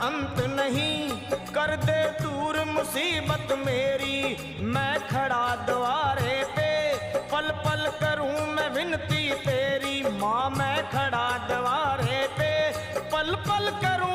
अंत नहीं, कर दे दूर मुसीबत मेरी। मैं खड़ा द्वारे पे, पल पल करूं मैं विनती तेरी। माँ मैं खड़ा द्वारे पे, पल पल करूं